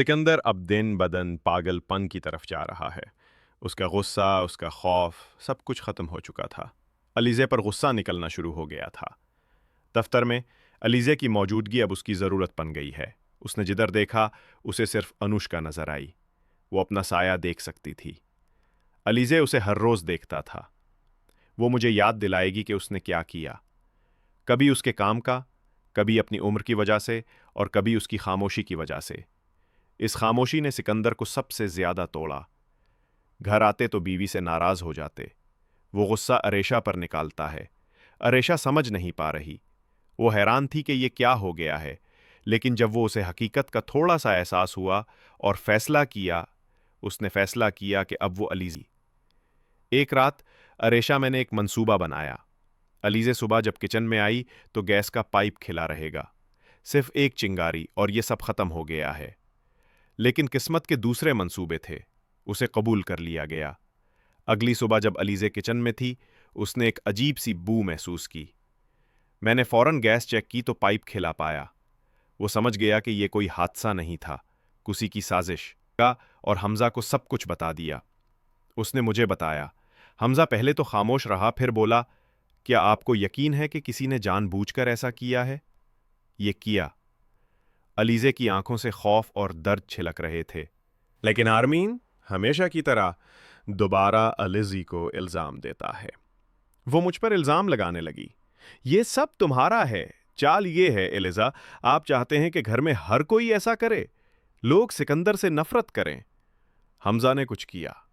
सिकंदर अब दिन बदन पागलपन की तरफ जा रहा है। उसका गुस्सा, उसका खौफ, सब कुछ खत्म हो चुका था। अलीज़े पर गुस्सा निकलना शुरू हो गया था। दफ्तर में अलीज़े की मौजूदगी अब उसकी ज़रूरत बन गई है। उसने जिधर देखा, उसे सिर्फ अनुष्का नजर आई। वो अपना साया देख सकती थी। अलीज़े उसे हर रोज़ देखता था। वो मुझे याद दिलाएगी कि उसने क्या किया। कभी उसके काम का, कभी अपनी उम्र की वजह से, और कभी उसकी खामोशी की वजह से। इस खामोशी ने सिकंदर को सबसे ज्यादा तोड़ा। घर आते तो बीवी से नाराज हो जाते। वो गुस्सा अरेशा पर निकालता है। अरेशा समझ नहीं पा रही। वो हैरान थी कि ये क्या हो गया है, लेकिन जब वो उसे हकीकत का थोड़ा सा एहसास हुआ और उसने फैसला किया कि अब वो अलीज़ी। एक रात अरेशा मैंने एक मंसूबा बनाया। अलीज़े सुबह जब किचन में आई तो गैस का पाइप खिला रहेगा। सिर्फ एक चिंगारी और ये सब खत्म हो गया है। लेकिन किस्मत के दूसरे मंसूबे थे। उसे कबूल कर लिया गया। अगली सुबह जब अलीज़े किचन में थी, उसने एक अजीब सी बू महसूस की। मैंने फौरन गैस चेक की तो पाइप खिला पाया। वो समझ गया कि यह कोई हादसा नहीं था, किसी की साजिश का, और हमजा को सब कुछ बता दिया। उसने मुझे बताया। हमजा पहले तो खामोश रहा, फिर बोला, क्या आपको यकीन है कि किसी ने जानबूझकर ऐसा किया है? ये किया। अलीज़े की आंखों से खौफ और दर्द छिलक रहे थे। लेकिन आर्मीन हमेशा की तरह दोबारा अलीज़ी को इल्ज़ाम देता है। वो मुझ पर इल्ज़ाम लगाने लगी। ये सब तुम्हारा है। चाल ये है एलिज़ा, आप चाहते हैं कि घर में हर कोई ऐसा करे, लोग सिकंदर से नफरत करें। हमजा ने कुछ किया।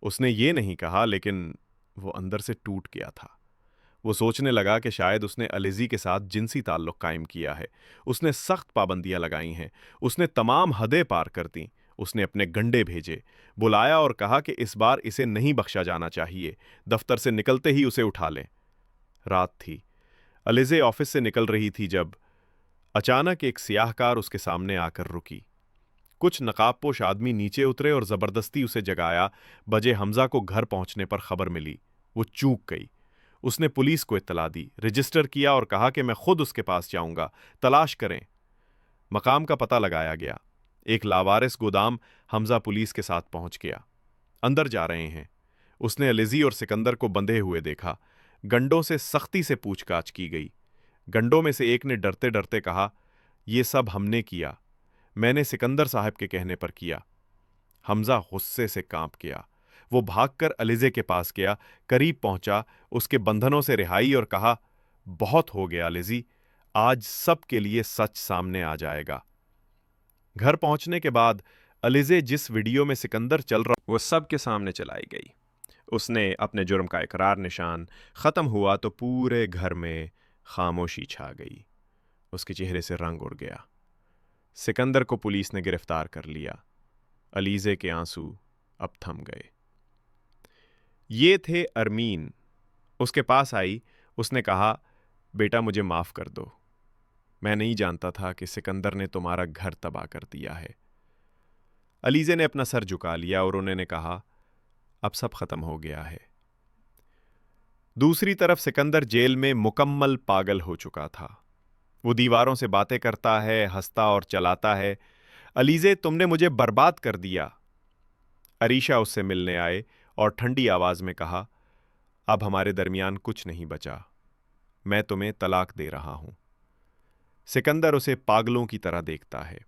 उसने ये नहीं कहा, लेकिन वो अंदर से टूट गया था। वो सोचने लगा कि शायद उसने अलीज़ी के साथ जिनसी ताल्लुक कायम किया है। उसने सख्त पाबंदियां लगाई हैं। उसने तमाम हदें पार कर दी। उसने अपने गंडे भेजे, बुलाया और कहा कि इस बार इसे नहीं बख्शा जाना चाहिए। दफ्तर से निकलते ही उसे उठा लें। रात थी। अलीज़े ऑफिस से निकल रही थी जब अचानक एक सियाहकार उसके सामने आकर रुकी। कुछ नकाबपोश आदमी नीचे उतरे और जबरदस्ती उसे जगाया। बजे हमजा को घर पहुंचने पर खबर मिली। वो चूक गई। उसने पुलिस को इत्तला दी, रजिस्टर किया और कहा कि मैं खुद उसके पास जाऊंगा, तलाश करें। मकाम का पता लगाया गया। एक लावारिस गोदाम। हमजा पुलिस के साथ पहुंच गया। अंदर जा रहे हैं। उसने अलीज़ी और सिकंदर को बंधे हुए देखा। गंडों से सख्ती से पूछताछ की गई। गंडों में से एक ने डरते डरते कहा, यह सब हमने किया, मैंने सिकंदर साहब के कहने पर किया। हमजा गुस्से से कांप गया। वो भागकर अलीज़े के पास गया, करीब पहुंचा, उसके बंधनों से रिहाई और कहा, बहुत हो गया अलीज़ी, आज सब के लिए सच सामने आ जाएगा। घर पहुंचने के बाद अलीज़े जिस वीडियो में सिकंदर चल रहा वो सब के सामने चलाई गई। उसने अपने जुर्म का इकरार निशान खत्म हुआ तो पूरे घर में खामोशी छा गई। उसके चेहरे से रंग उड़ गया। सिकंदर को पुलिस ने गिरफ्तार कर लिया। अलीज़े के आंसू अब थम गए। ये थे अरमीन। उसके पास आई। उसने कहा, बेटा मुझे माफ कर दो। मैं नहीं जानता था कि सिकंदर ने तुम्हारा घर तबाह कर दिया है। अलीज़े ने अपना सर झुका लिया और उन्होंने कहा, अब सब खत्म हो गया है। दूसरी तरफ सिकंदर जेल में मुकम्मल पागल हो चुका था। वो दीवारों से बातें करता है, हंसता और चलाता है। अलीज़े, तुमने मुझे बर्बाद कर दिया। अरीशा उससे मिलने आए और ठंडी आवाज में कहा, अब हमारे दरमियान कुछ नहीं बचा। मैं तुम्हें तलाक दे रहा हूं। सिकंदर उसे पागलों की तरह देखता है।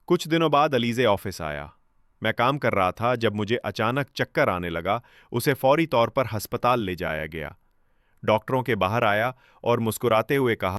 कुछ दिनों बाद अलीज़े ऑफिस आया। मैं काम कर रहा था जब मुझे अचानक चक्कर आने लगा। उसे फौरी तौर पर अस्पताल ले जाया गया। डॉक्टरों के बाहर आया और मुस्कुराते हुए कहा,